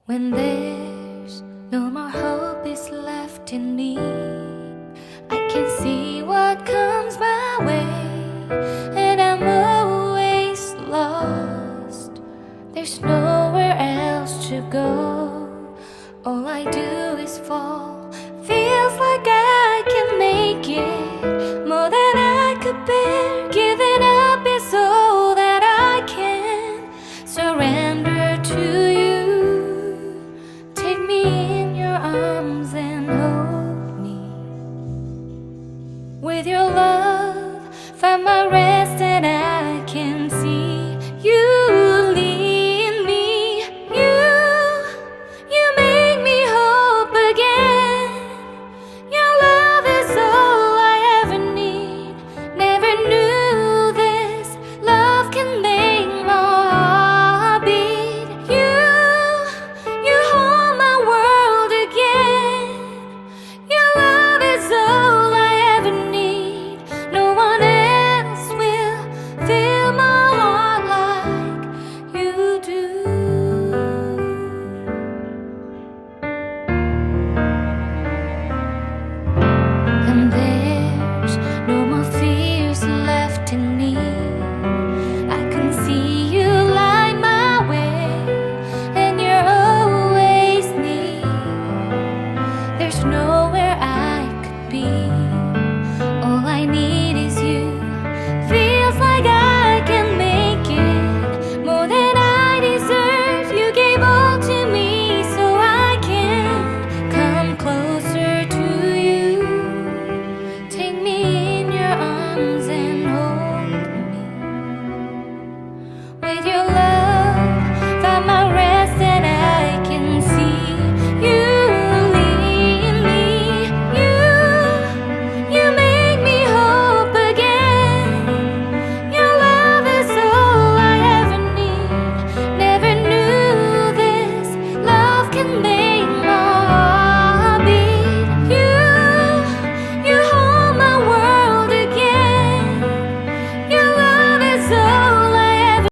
When there's no more hope is left in me, I can see what comes my way, and I'm always lost. There's nowhere else to go. All I do is fall. Feels like I can make it more than I could bear. Giving up is all that I can surrender to you. Take me in your arms and hold me. With your love, find my rest.